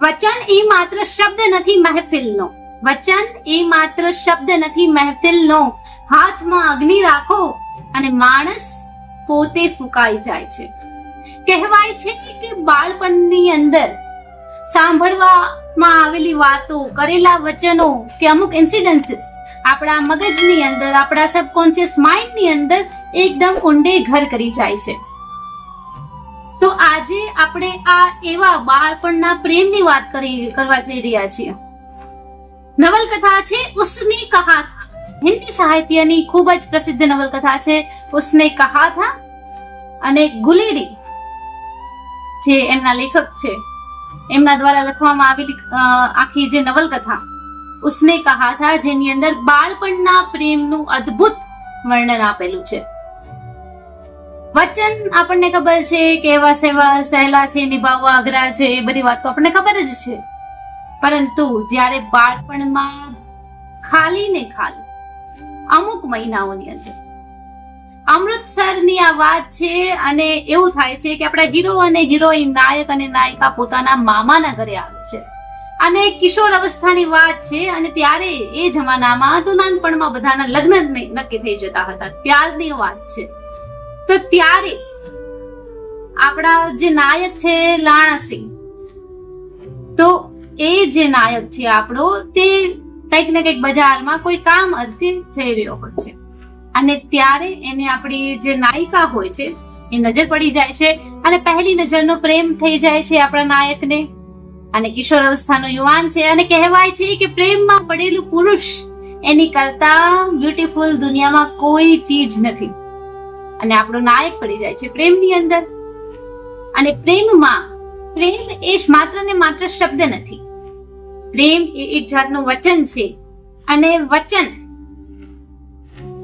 વચન એ માત્ર શબ્દ નથી મહેફિલનો, વચન એ માત્ર શબ્દ નથી મહેફિલનો. હાથમાં અગ્નિ રાખો અને માણસ પોતે ફૂંકાઈ જાય છે. કહેવાય છે કે બાળપણની અંદર સાંભળવામાં આવેલી વાતો, કરેલા વચનો કે અમુક ઇન્સિડન્સીસ આપણા મગજની અંદર, આપણા સબકોન્શિયસ માઇન્ડની અંદર એકદમ ઊંડે ઘર કરી જાય છે. તો આજે આપણે આ એવા બાળપણના પ્રેમની વાત કરવા જઈ રહ્યા છીએ. નવલકથા છે ઉસને કહા થા. હિન્દી સાહિત્યની ખૂબ જ પ્રસિદ્ધ નવલકથા છે ઉસને કહા થા. અને ગુલેરી જે એમના લેખક છે, એમના દ્વારા લખવામાં આવેલી આખી જે નવલકથા ઉસને કહા થા, જેની અંદર બાળપણના પ્રેમનું અદ્ભુત વર્ણન આપેલું છે. વચન આપણને ખબર છે કે એવા સહેલા છે, નિભાવવા અઘરા છે, એ બધી વાત તો આપણને ખબર જ છે. પરંતુ જ્યારે બાળપણમાં ખાલી ને ખાલી અમુક મહિનાઓની અંદર અમૃતસરની આ વાત છે અને એવું થાય છે કે આપણા હીરો અને હિરોઈન, નાયક અને નાયિકા પોતાના મામાના ઘરે આવે છે અને કિશોર અવસ્થાની વાત છે. અને ત્યારે એ જમાનામાં તો નાનપણમાં બધાના લગ્ન નક્કી થઈ જતા હતા, ત્યારની વાત છે. તો ત્યારે આપણા જે નાયક છે લાણાસિંહ, તો એ જે નાયક છે આપણો, તે કંઈક ને કંઈક બજારમાં કોઈ કામ અર્થે જઈ રહ્યો હોય છે અને ત્યારે એને આપણી જે નાયિકા હોય છે એ નજર પડી જાય છે અને પહેલી નજરનો પ્રેમ થઈ જાય છે આપણા નાયકને. અને કિશોર અવસ્થાનો યુવાન છે અને કહેવાય છે કે પ્રેમમાં પડેલું પુરુષ એની કરતા બ્યુટીફુલ દુનિયામાં કોઈ ચીજ નથી. અને આપણો નાયક પડી જાય છે પ્રેમની અંદર. અને પ્રેમમાં, પ્રેમ એ માત્ર ને માત્ર શબ્દ નથી, પ્રેમ એ એક જાતનું વચન છે. અને વચન,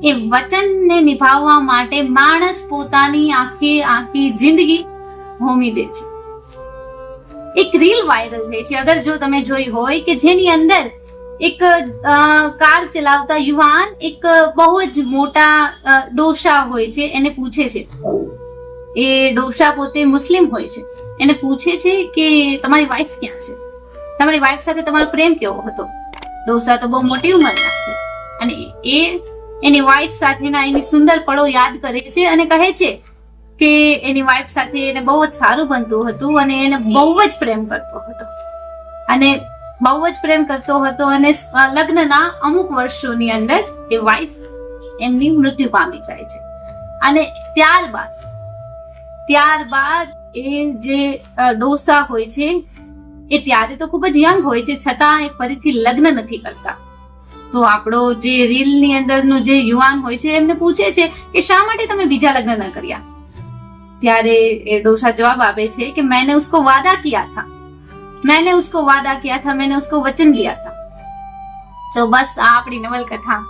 એ વચનને નિભાવવા માટે માણસ પોતાની આખી જિંદગી હોમી દે છે. એક રીલ વાયરલ થઈ છે, અગર જો તમે જોઈ હોય, કે જેની અંદર એક કાર ચલાવતા યુવાન એક બહુ જ મોટા ડોસા હોય છે એને પૂછે છે. એ ડોસા પોતે મુસ્લિમ હોય છે. એને પૂછે છે કે તમારી વાઈફ ક્યાં છે, તમારી વાઈફ સાથે તમારો પ્રેમ કેવો હતો. ડોસા તો બહુ મોટી ઉંમરના છે અને એ એની વાઈફ સાથેના એની સુંદર પળો યાદ કરે છે અને કહે છે કે એની વાઈફ સાથે એને બહુ જ સારું બનતું હતું અને એને બહુ જ પ્રેમ કરતો હતો અને બહુ જ પ્રેમ કરતો હતો. અને લગ્નના અમુક વર્ષોની અંદર એ વાઈફ એમની મૃત્યુ પામી જાય છે. અને ત્યારબાદ એ જે ડોસા હોય છે એ ત્યારે તો ખૂબ જ યંગ હોય છે, છતાં એ ફરીથી લગ્ન નથી કરતા. તો આપણો જે રીલની અંદરનો જે યુવાન હોય છે એમને પૂછે છે કે શા માટે તમે બીજા લગ્ન ન કર્યા. ત્યારે એ ડોસા જવાબ આપે છે કે मैंने उसको वादा किया था, मैंने उसको वचन दिया था. તો બસ આ આપણી નવલકથા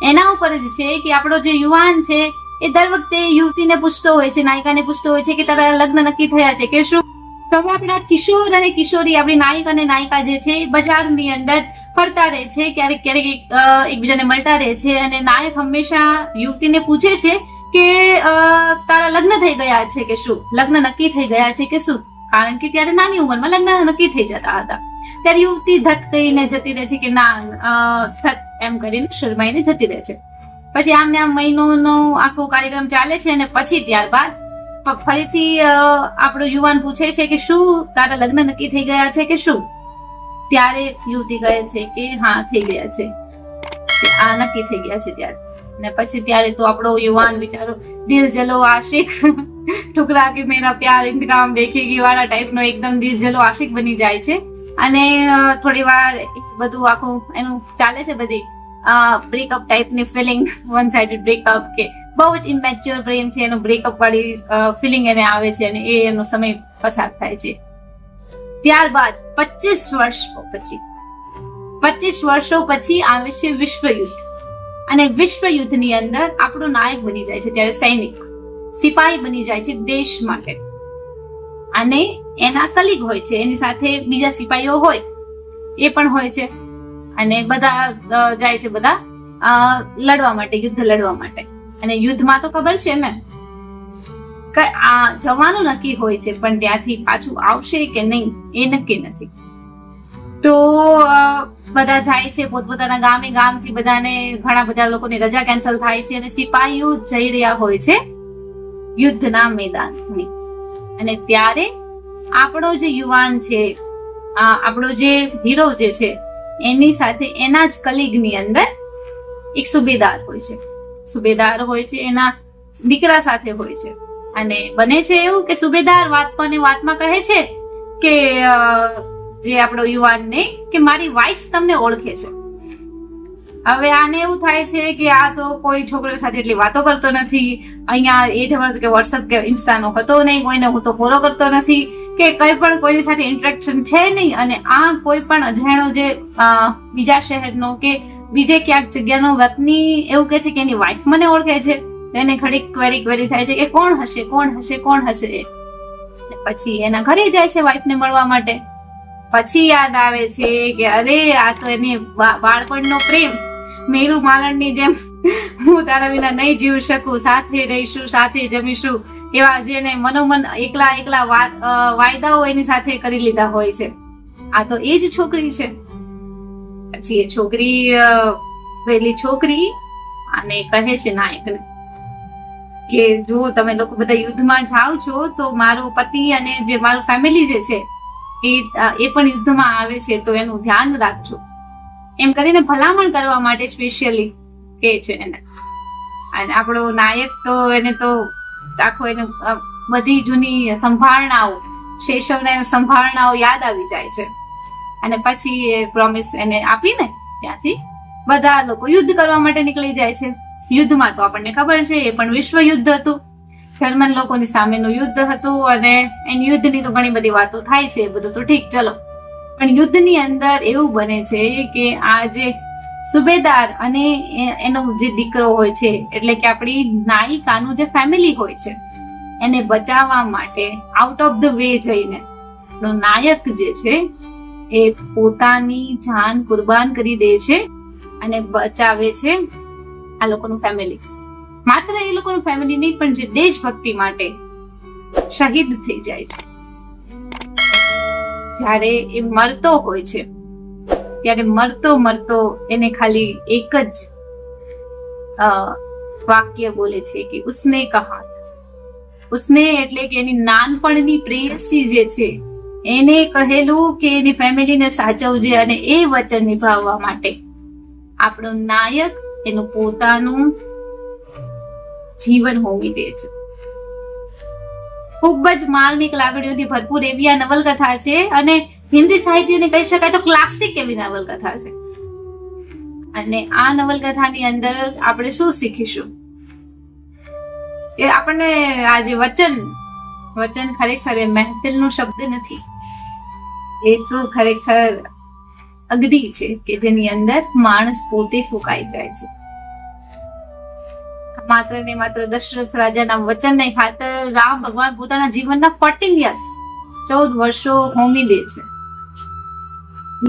એના ઉપર જ છે કે આપણો જે યુવાન છે એ દર વખતે યુવતીને પૂછતો હોય છે, નાયિકાને પૂછતો હોય છે કે તારા લગ્ન નક્કી થયા છે કે શું. તો આપણા કિશોર અને કિશોરી, આપણી નાયક અને નાયિકા જે છે એ બજારની અંદર ફરતા રહે છે, ક્યારેક એકબીજાને મળતા રહે છે. અને નાયક હંમેશા યુવતીને પૂછે છે કે તારા લગ્ન થઈ ગયા છે કે શું, લગ્ન નક્કી થઈ ગયા છે કે શું. કારણ કે ત્યારે નાની ઉંમરમાં લગ્ન નક્કી થઈ જતા હતા. ત્યારે યુવતી ધત કહીને જતી રહે છે કે ના, ધત એમ કરીને શરમાઈને જતી રહે છે. પછી આમને આમ મહિનોનો આખો કાર્યક્રમ ચાલે છે અને પછી ત્યારબાદ ફરીથી આપણો યુવાન પૂછે છે કે શું તારા લગ્ન નક્કી થઈ ગયા છે કે શું. ત્યારે યુવતી કહે છે કે હા થઈ ગયા છે, આ નક્કી થઈ ગયા છે. ત્યારે પછી ત્યારે તો આપણો યુવાન બિચારો દિલ જલો આશિક ઠુકરા કે મેરા પ્યાર ઇંતકામ દેખેગી વાળા ટાઈપનો એકદમ દિલ જલો આશિક બની જાય છે. અને થોડી વાર બધું આખું એનું ચાલે છે, બધી બ્રેકઅપ ટાઈપની ફિલિંગ, વન સાઇડેડ બ્રેકઅપ, કે બહુ જ ઇમેચ્યોર પ્રેમ છે એનો, બ્રેકઅપ વાળી ફિલિંગ એને આવે છે અને એ એનો સમય પસાર થાય છે. ત્યારબાદ 25 વર્ષો પછી આવે છે વિશ્વયુદ્ધ. અને વિશ્વયુદ્ધની અંદર આપણો નાયક બની જાય છે ત્યારે સૈનિક, સિપાહી બની જાય છે દેશ માટે. અને એના કલીગ હોય છે, એની સાથે બીજા સિપાહીઓ હોય, એ પણ હોય છે. અને બધા જાય છે બધા લડવા માટે, યુદ્ધ લડવા માટે. અને યુદ્ધમાં તો ખબર છે ને જવાનું નક્કી હોય છે, પણ ત્યાંથી પાછું આવશે કે નહીં એ નક્કી નથી. તો બધા જાય છે પોતપોતાના ગામે, ગામથી બધાને ઘણા બધા લોકોની રજા કેન્સલ થાય છે અને સિપાહીઓ જઈ રહ્યા હોય છે યુદ્ધના મેદાનની. અને ત્યારે આપણો જે યુવાન છે, આપણો જે હીરો જે છે, એની સાથે એના જ કલીગની અંદર એક સુબેદાર હોય છે. સુબેદાર હોય છે, એના દીકરા સાથે હોય છે. અને બને છે એવું કે સુબેદાર વાતમાં કહે છે કે જે આપણો યુવાનને કે મારી વાઈફ તમને ઓળખે છે. હવે આને એવું થાય છે કે આ તો કોઈ છોકરીઓ સાથે એટલી વાતો કરતો નથી, અહીંયા એ જમાનો કે વોટ્સઅપ કે ઇન્સ્ટાનો હતો નહીં, કોઈને હું તો ફોલો કરતો નથી કે કઈ પણ કોઈની સાથે ઇન્ટરેક્શન છે નહીં. અને આ કોઈ પણ અજાણ્યો જે બીજા શહેરનો કે બીજે ક્યાંક જગ્યાનો વતની એવું કે છે કે એની વાઈફ મને ઓળખે છે. એને ઘડીક ક્વેરી થાય છે કે કોણ હશે. પછી એના ઘરે જાય છે વાઈફને મળવા માટે. પછી યાદ આવે છે કે અરે આ તો એની બાળપણનો પ્રેમ, મેરુ માલણની જેમ હું તારા વિના નહીં જીવી શકું, સાથે રહીશું, સાથે જમીશું, એવા જેને મનોમન એકલા વાયદાઓ એની સાથે કરી લીધા હોય છે. આ તો એ જ છોકરી છે. પછી એ છોકરી પેલી છોકરી અને કહે છે નાયકને કે જો તમે લોકો બધા યુદ્ધમાં જાઓ છો તો મારો પતિ અને જે મારું ફેમિલી જે છે એ પણ યુદ્ધમાં આવે છે, તો એનું ધ્યાન રાખજો. એમ કરીને ભલામણ કરવા માટે સ્પેશિયલી કે છે એને. અને આપણો નાયક તો એને તો આખો એને બધી જૂની સંભાળનાઓ, શેષવને સંભાળનાઓ યાદ આવી જાય છે. અને પછી એ પ્રોમિસ એને આપીને ત્યાંથી બધા લોકો યુદ્ધ કરવા માટે નીકળી જાય છે. યુદ્ધમાં તો આપણને ખબર છે એ પણ વિશ્વ યુદ્ધ હતું, જર્મન લોકોની સામેનું યુદ્ધ હતું. અને એની યુદ્ધની તો ઘણી બધી વાતો થાય છે, બધું તો ઠીક ચલો. પણ યુદ્ધની અંદર એવું બને છે કે આ જે સુબેદાર અને એનો જે દીકરો હોય છે, એટલે કે આપણી નાયિકાનું જે ફેમિલી હોય છે, એને બચાવવા માટે આઉટ ઓફ ધ વે જઈને નાયક જે છે એ પોતાની જાન કુરબાન કરી દે છે અને બચાવે છે આ લોકોનું ફેમિલી. માત્ર એ લોકોનું ફેમિલી નહીં, પણ જે દેશભક્તિ માટે શહીદ થઈ જાય છે. જ્યારે એ મરતો હોય છે ત્યારે મરતો એને ખાલી એક જ વાક્ય બોલે છે કે ઉસને કહા. ઉસને એટલે કે એની નાનપણની પ્રેયસી જે છે એને કહેલું કે એની ફેમિલીને સાચવજે, અને એ વચન નિભાવવા માટે આપણો નાયક એનું પોતાનું જીવન હોમી દે છે. ખૂબ જ માર્મિક લાગણીઓથી ભરપૂર એવી આ નવલકથા છે. અને હિન્દી સાહિત્યને કહી શકાય તો ક્લાસિક એવી નવલકથા છે. અને આ નવલકથાની અંદર આપણે શું શીખીશું કે આપણને આ જે વચન ખરેખર એ મહેફિલનો શબ્દ નથી, એ તો ખરેખર અગ્નિ છે કે જેની અંદર માણસ પોતે ફૂંકાઈ જાય છે. માત્ર ને માત્ર દશરથ રાજાના વચનને ખાતર રામ ભગવાન પોતાના જીવનના 14 years 14 વર્ષો હોમી દે છે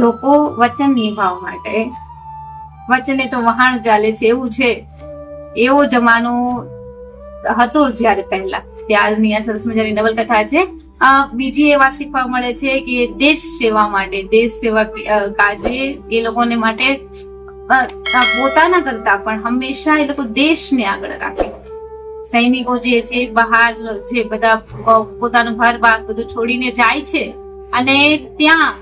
લોકો વચન નિભાવવા માટે. વચને તો વહાણ ચાલે છે એવું છે. એવો જમાનો હતો જયારે પહેલા, ત્યારની આ સરસ મજાની નવલકથા છે. બીજી એ વાત શીખવા મળે છે કે દેશ સેવા માટે, દેશ સેવા કાજે એ લોકોને માટે પોતાના કરતા પણ હંમેશા એ લોકો દેશને આગળ રાખે. સૈનિકો જે છે બહાર જે બધા પોતાનું ઘર બાર બધું છોડીને જાય છે અને ત્યાં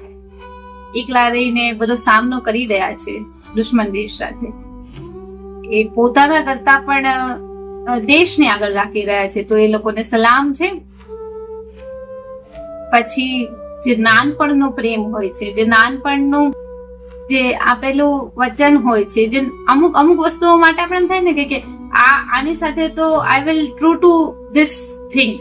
એકલા રહીને બધો સામનો કરી રહ્યા છે દુશ્મન દેશ સાથે. એ પોતાના કરતા પણ દેશને આગળ રાખી રહ્યા છે, તો એ લોકોને સલામ છે. પછી જે નાનપણનો પ્રેમ હોય છે, જે નાનપણનું જે આપેલું વચન હોય છે, જે અમુક વસ્તુઓ માટે આપણે એમ થાય ને કે આની સાથે તો I will true two this thing,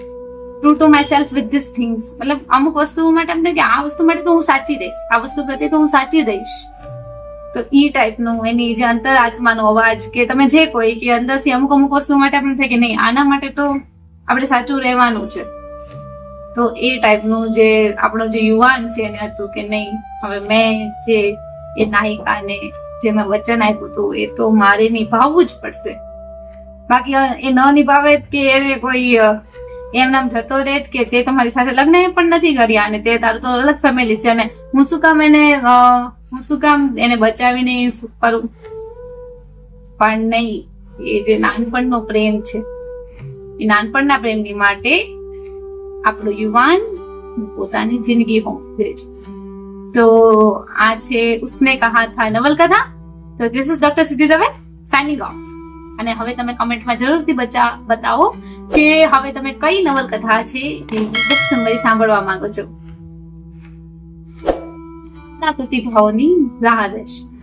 true to my self with this things. મતલબ અમુક વસ્તુઓ માટે એમ થાય કે આ વસ્તુ માટે તો હું સાચી રહીશ, આ વસ્તુ પ્રત્યે તો હું સાચી રહીશ. તો ઈ ટાઈપનું એની જે અંતરાત્માનો અવાજ કે તમે જે કોઈ કે અંદરથી અમુક વસ્તુઓ માટે આપણે થાય કે નહીં આના માટે તો આપણે સાચું રહેવાનું છે. તો એ ટાઈપનું જે આપણો જે યુવાન છે એને હતું કે નહીં, હવે મેં જે એ નાયિકાને જે મેં વચન આપ્યું હતું એ તો મારે નિભાવવું જ પડશે. બાકી એ ન નિભાવે કે એને કોઈ એમ નામ જતો રહે કે તે તમારી સાથે લગ્ન પણ નથી કર્યા અને તે તારું તો અલગ ફેમિલી છે અને હું શું કામ એને બચાવીને શું કરું? પણ નહીં, એ જે નાનપણનો પ્રેમ છે એ નાનપણના પ્રેમની માટે આપણો યુવાન પોતાની જિંદગી હોંપે છે. તો આ છે ઉસને કહા થા નવલકથા. તો ધીસ ઇઝ ડોક્ટર સિદ્ધિ દવે સાઇનિંગ ઓફ. અને હવે તમે કમેન્ટમાં જરૂરથી બતાવો કે હવે તમે કઈ નવલકથા છે એ બુક સમરી સાંભળવા માંગો છો. પ્રતિભાવોની રાહ રહેશે.